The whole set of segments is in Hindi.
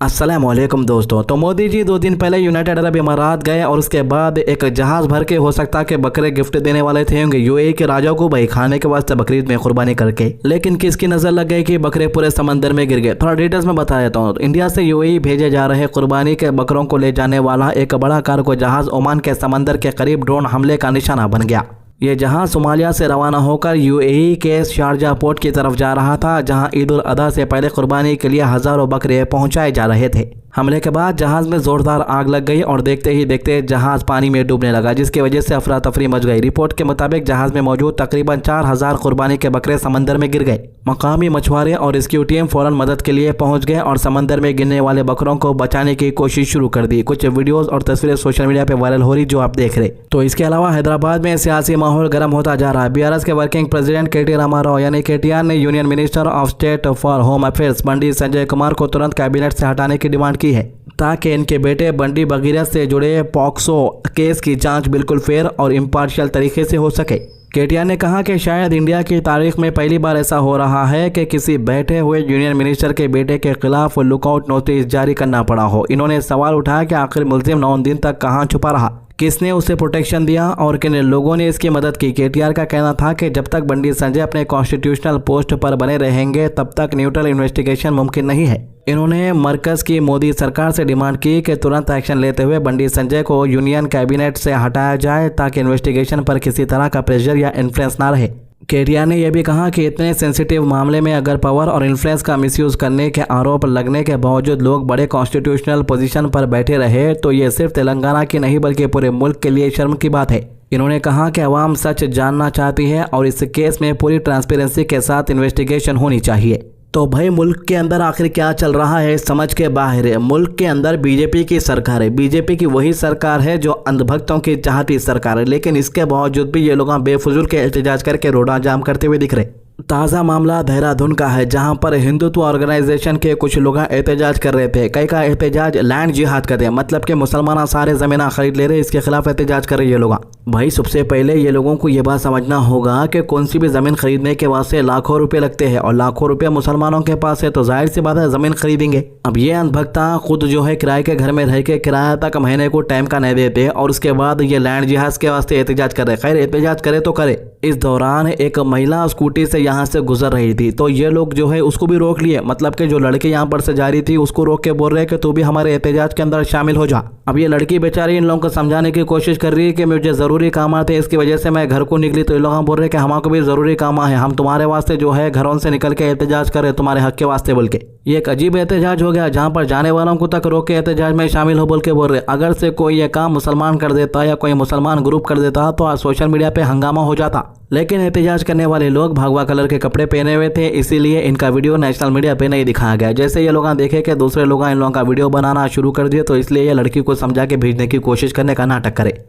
अस्सलामुअलैकुम दोस्तों। तो मोदी जी 2 दिन पहले यूनाइटेड अरब इमारात गए और उसके बाद एक जहाज भर के हो सकता कि बकरे गिफ्ट देने वाले थे यूएई के राजा को भाई खाने के वास्ते बकरीद में कुर्बानी करके, लेकिन किसकी नजर लग गई कि बकरे पूरे समंदर में गिर गए। थोड़ा डिटेल्स में बता देता हूँ। इंडिया से यूएई भेजे जा रहे कुर्बानी के बकरों को ले जाने वाला एक बड़ा कार्गो जहाज ओमान के समंदर के करीब ड्रोन हमले का निशाना बन गया। ये जहाज सोमालिया से रवाना होकर यूएई के शारजा पोर्ट की तरफ जा रहा था, जहां ईद उल अधा से पहले कुर्बानी के लिए हजारों बकरे पहुंचाए जा रहे थे। हमले के बाद जहाज में जोरदार आग लग गई और देखते ही देखते जहाज पानी में डूबने लगा, जिसकी वजह से अफरा तफरी मच गई। रिपोर्ट के मुताबिक जहाज में मौजूद तकरीबन 4000 कुर्बानी के बकरे समंदर में गिर गए। मकामी मछुआरे और रेस्क्यू टीम फौरन मदद के लिए पहुंच गए और समंदर में गिरने वाले बकरों को बचाने की कोशिश शुरू कर दी। कुछ वीडियोस और तस्वीरें सोशल मीडिया पे वायरल हो रही जो आप देख रहे। तो इसके अलावा हैदराबाद में सियासी माहौल गर्म होता जा रहा है। बीआरएस के वर्किंग प्रेसिडेंट केटी रामाराव यानी केटीआर ने union minister of state for home affairs Bandi Sanjay Kumar को तुरंत कैबिनेट से हटाने की डिमांड की है, ताकि इनके बेटे बंडी भगीरथ से जुड़े पॉक्सो केस की जांच बिल्कुल फेयर और इम्पार्शियल तरीके से हो सके। केटीआर ने कहा कि शायद इंडिया की तारीख में पहली बार ऐसा हो रहा है कि किसी बैठे हुए यूनियन मिनिस्टर के बेटे के खिलाफ लुकआउट नोटिस जारी करना पड़ा हो। इन्होंने सवाल उठाया कि आखिर मुलजिम 9 दिन तक कहां छुपा रहा, किसने उसे प्रोटेक्शन दिया और किन लोगों ने इसकी मदद की। केटीआर का कहना था कि जब तक बंडी संजय अपने कॉन्स्टिट्यूशनल पोस्ट पर बने रहेंगे तब तक न्यूट्रल इन्वेस्टिगेशन मुमकिन नहीं है। इन्होंने मरकज की मोदी सरकार से डिमांड की कि तुरंत एक्शन लेते हुए बंडी संजय को यूनियन कैबिनेट से हटाया जाए, ताकि इन्वेस्टिगेशन पर किसी तरह का प्रेशर या इन्फ्लुएंस ना रहे। केटीआर ने यह भी कहा कि इतने सेंसिटिव मामले में अगर पावर और इन्फ्लुएंस का मिसयूज करने के आरोप लगने के बावजूद लोग बड़े कॉन्स्टिट्यूशनल पोजीशन पर बैठे रहे, तो ये सिर्फ तेलंगाना की नहीं बल्कि पूरे मुल्क के लिए शर्म की बात है। इन्होंने कहा कि अवाम सच जानना चाहती है और इस केस में पूरी ट्रांसपेरेंसी के साथ इन्वेस्टिगेशन होनी चाहिए। तो भाई मुल्क के अंदर आखिर क्या चल रहा है समझ के बाहर है। मुल्क के अंदर बीजेपी की सरकार है। बीजेपी की वही सरकार है जो अंधभक्तों की चाहती सरकार है, लेकिन इसके बावजूद भी ये लोग बेफजूल के एहतजाज करके रोडा जाम करते हुए दिख रहे। ताज़ा मामला देहरादून का है, जहां पर हिंदुत्व ऑर्गेनाइजेशन के कुछ लोग एहतजाज कर रहे थे। कई का एहतजाज लैंड जिहाद करते हैं, मतलब कि मुसलमान सारे ज़मीन खरीद ले रहे, इसके खिलाफ एहतजाज कर रहे ये लोग। भाई सबसे पहले ये लोगों को ये बात समझना होगा कि कौन सी भी ज़मीन खरीदने के वास्ते लाखों रुपए लगते हैं और लाखों रुपए मुसलमानों के पास है, तो जाहिर सी बात है ज़मीन खरीदेंगे। अब ये अंधभक्ता खुद जो है किराए के घर में रह के किराया तक महीने को टाइम का नहीं देते और उसके बाद ये लैंड जिहाद के वास्ते एहतजाज कर रहे। खैर एहतजाज करे तो करे। इस दौरान एक महिला स्कूटी से यहाँ से गुजर रही थी, तो ये लोग जो है उसको भी रोक लिए, मतलब कि जो लड़की यहाँ पर से जा रही थी उसको रोक के बोल रहे कि तू भी हमारे एहतजाज के अंदर शामिल हो जा। अब ये लड़की बेचारी इन लोगों को समझाने की कोशिश कर रही है कि मुझे ज़रूरी काम आते हैं, इसकी वजह से मैं घर को निकली। तो ये लोग बोल रहे हैं कि हमारे भी ज़रूरी काम है, हम तुम्हारे वास्ते जो है घरों से निकल के एहतजाज करें तुम्हारे हक के वास्ते बोल के। ये एक अजीब एहतजाज हो गया, जहाँ पर जाने वालों को तक रोक के एहतजाज में शामिल हो बोल के बोल रहे। अगर से कोई ये काम मुसलमान कर देता या कोई मुसलमान ग्रुप कर देता तो आज सोशल मीडिया पे हंगामा हो जाता, लेकिन एहतजाज करने वाले लोग भगवा कलर के कपड़े पहने हुए थे, इसीलिए इनका वीडियो नेशनल मीडिया पे नहीं दिखाया गया। जैसे ये लोग देखे कि दूसरे लोग इन लोगों का वीडियो बनाना शुरू कर दिए, तो इसलिए ये लड़की को समझा के भेजने की कोशिश करने का नाटक करे।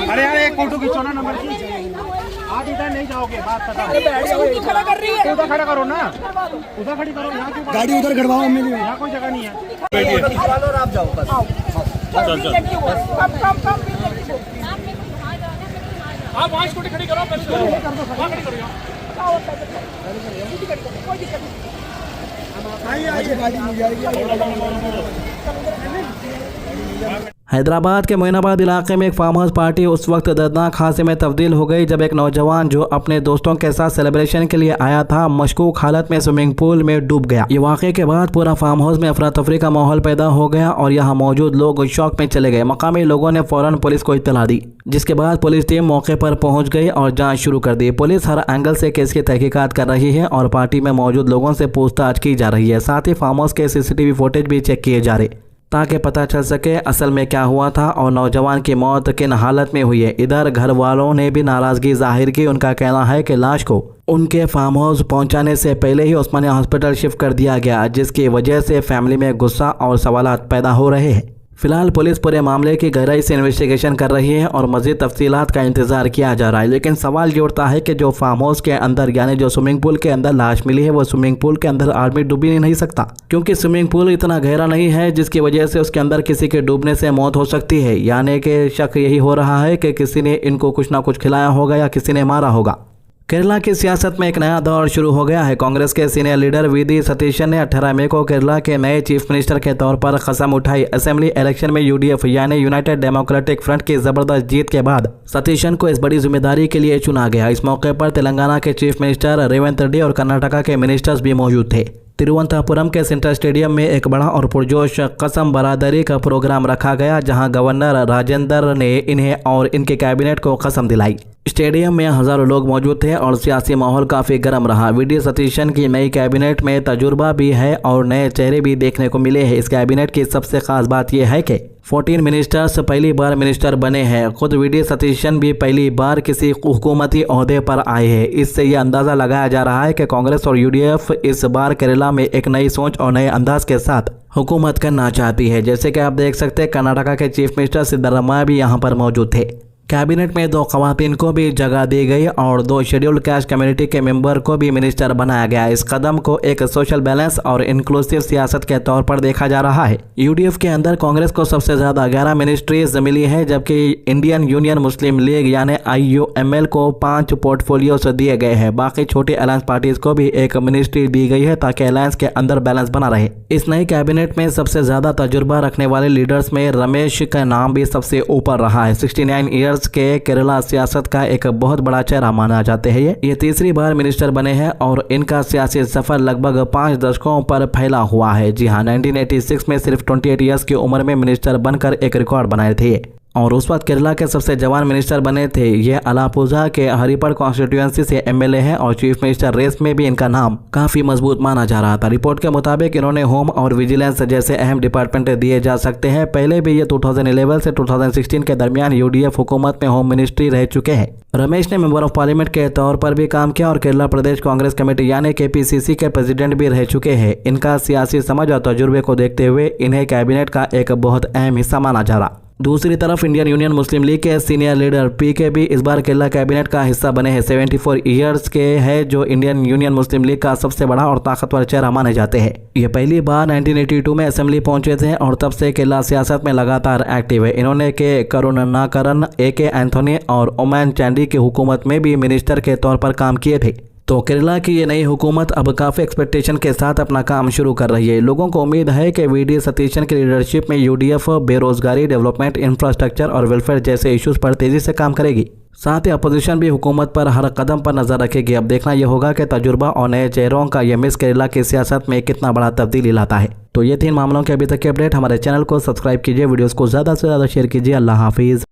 अरे यार एक फोटो खींचो ना, नंबर आप इधर नहीं जाओगे, बात खत्म। खड़ा कर रही है, उधर खड़ा करो ना, उधर खड़ी करो। यहाँ क्यों गाड़ी उधर खड़वाओ, यहाँ कोई जगह नहीं है। आप जाओ बस। आप वहाँ स्कूटी खड़ी करो, वहाँ खड़ी करो। हैदराबाद के मोइनाबाद इलाके में एक फार्म हाउस पार्टी उस वक्त दर्दनाक हादसे में तब्दील हो गई जब एक नौजवान जो अपने दोस्तों के साथ सेलिब्रेशन के लिए आया था मशकूक हालत में स्विमिंग पूल में डूब गया। ये वाक़े के बाद पूरा फार्म हाउस में अफरा तफरी का माहौल पैदा हो गया और यहाँ मौजूद लोग शौक में चले गए। मकामी लोगों ने फौरन पुलिस को इत्तला दी, जिसके बाद पुलिस टीम मौके पर पहुंच गई और जांच शुरू कर दी। पुलिस हर एंगल से केस की तहकीकात कर रही है और पार्टी में मौजूद लोगों से पूछताछ की जा रही है। साथ ही फार्म हाउस के CCTV फुटेज भी चेक किए जा रहे। ताकि पता चल सके असल में क्या हुआ था और नौजवान की मौत किन हालत में हुई है। इधर घर वालों ने भी नाराजगी जाहिर की। उनका कहना है कि लाश को उनके फार्म हाउस पहुंचाने से पहले ही उस्मानिया हॉस्पिटल शिफ्ट कर दिया गया, जिसकी वजह से फैमिली में गुस्सा और सवालात पैदा हो रहे हैं। फिलहाल पुलिस पूरे मामले की गहराई से इन्वेस्टिगेशन कर रही है और मजीद तफसीलात का इंतजार किया जा रहा है। लेकिन सवाल ये उठता है कि जो फार्म हाउस के अंदर यानी जो स्विमिंग पूल के अंदर लाश मिली है, वो स्विमिंग पूल के अंदर आदमी डूब ही नहीं सकता, क्योंकि स्विमिंग पूल इतना गहरा नहीं है जिसकी वजह से उसके अंदर किसी के डूबने से मौत हो सकती है। यानी कि शक यही हो रहा है कि किसी ने इनको कुछ ना कुछ खिलाया होगा या किसी ने मारा होगा। केरला की सियासत में एक नया दौर शुरू हो गया है। कांग्रेस के सीनियर लीडर वी.डी. सतीशन ने 18 मई को केरला के नए चीफ मिनिस्टर के तौर पर कसम उठाई। असेंबली इलेक्शन में यूडीएफ यानी यूनाइटेड डेमोक्रेटिक फ्रंट की जबरदस्त जीत के बाद सतीशन को इस बड़ी जिम्मेदारी के लिए चुना गया। इस मौके पर तेलंगाना के चीफ मिनिस्टर रेवंत रेड्डी और कर्नाटका के मिनिस्टर्स भी मौजूद थे। तिरुवनंतपुरम के सेंट्रल स्टेडियम में एक बड़ा और पुरजोश कसम बरादरी का प्रोग्राम रखा गया, जहां गवर्नर राजेंद्र ने इन्हें और इनके कैबिनेट को कसम दिलाई। स्टेडियम में हजारों लोग मौजूद थे और सियासी माहौल काफी गर्म रहा। वी.डी. सतीशन की नई कैबिनेट में तजुर्बा भी है और नए चेहरे भी देखने को मिले हैं। इस कैबिनेट की सबसे खास बात यह है कि 14 मिनिस्टर्स पहली बार मिनिस्टर बने हैं। खुद वी.डी. सतीशन भी पहली बार किसी हुकूमती ओहदे पर आए हैं। इससे यह अंदाजा लगाया जा रहा है कि कांग्रेस और यूडीएफ इस बार केरला में एक नई सोच और नए अंदाज के साथ हुकूमत करना चाहती है। जैसे कि आप देख सकते हैं, कर्नाटका के चीफ मिनिस्टर सिद्धरामैया भी यहाँ पर मौजूद थे। कैबिनेट में 2 खवातीन को भी जगह दी गई और 2 शेड्यूल्ड कास्ट कम्युनिटी के मेंबर को भी मिनिस्टर बनाया गया। इस कदम को एक सोशल बैलेंस और इंक्लूसिव सियासत के तौर पर देखा जा रहा है। यूडीएफ के अंदर कांग्रेस को सबसे ज्यादा 11 मिनिस्ट्रीज मिली है, जबकि इंडियन यूनियन मुस्लिम लीग यानी IUML को 5 पोर्टफोलियोज दिए गए हैं। बाकी छोटी अलायंस पार्टीज को भी एक मिनिस्ट्री दी गई है ताकि अलायंस के अंदर बैलेंस बना रहे। इस नई कैबिनेट में सबसे ज्यादा तजुर्बा रखने वाले लीडर्स में रमेश का नाम भी सबसे ऊपर रहा है। 69 ईयर्स के केरला सियासत का एक बहुत बड़ा चेहरा माना जाते हैं। ये तीसरी बार मिनिस्टर बने हैं और इनका सियासी सफर लगभग 5 दशकों पर फैला हुआ है। जी हाँ, 1986 में सिर्फ 28 ईयर्स की उम्र में मिनिस्टर बनकर एक रिकॉर्ड बनाए थे और उस वक्त केरला के सबसे जवान मिनिस्टर बने थे। ये अलापुझा के हरिपड़ कॉन्स्टिट्यूएंसी से एमएलए हैं और चीफ मिनिस्टर रेस में भी इनका नाम काफी मजबूत माना जा रहा था। रिपोर्ट के मुताबिक इन्होंने होम और विजिलेंस जैसे अहम डिपार्टमेंट दिए जा सकते हैं। पहले भी ये 2011 से 2016 के दरमियान यूडीएफ हुकूमत में होम मिनिस्ट्री रह चुके हैं। रमेश ने मेंबर ऑफ पार्लियामेंट के तौर पर भी काम किया और केरला प्रदेश कांग्रेस कमेटी यानी KPCC के प्रेसिडेंट भी रह चुके हैं। इनका सियासी समझ और तजुर्बे को देखते हुए इन्हें कैबिनेट का एक बहुत अहम हिस्सा माना जा रहा। दूसरी तरफ इंडियन यूनियन मुस्लिम लीग के सीनियर लीडर PK भी इस बार केरला कैबिनेट का हिस्सा बने हैं। 74 ईयर्स के हैं, जो इंडियन यूनियन मुस्लिम लीग का सबसे बड़ा और ताकतवर चेहरा माने जाते हैं। ये पहली बार 1982 में असेंबली पहुंचे थे और तब से केरला सियासत में लगातार एक्टिव है। इन्होंने के करुणाकरन, AK एंथोनी और ओमैन चांडी की हुकूमत में भी मिनिस्टर के तौर पर काम किए थे। तो केरला की ये नई हुकूमत अब काफ़ी एक्सपेक्टेशन के साथ अपना काम शुरू कर रही है। लोगों को उम्मीद है कि वी.डी. सतीशन की लीडरशिप में यूडीएफ बेरोजगारी, डेवलपमेंट, इंफ्रास्ट्रक्चर और वेलफेयर जैसे इश्यूज पर तेजी से काम करेगी। साथ ही अपोजिशन भी हुकूमत पर हर कदम पर नजर रखेगी। अब देखना यह होगा कि तजुर्बा और नए चेहरों का यह मिस केरला की सियासत में कितना बड़ा तब्दीली लाता है। तो ये 3 मामलों के अभी तक के अपडेट। हमारे चैनल को सब्सक्राइब कीजिए, वीडियोस को ज़्यादा से ज़्यादा शेयर कीजिए। अल्लाह हाफिज़।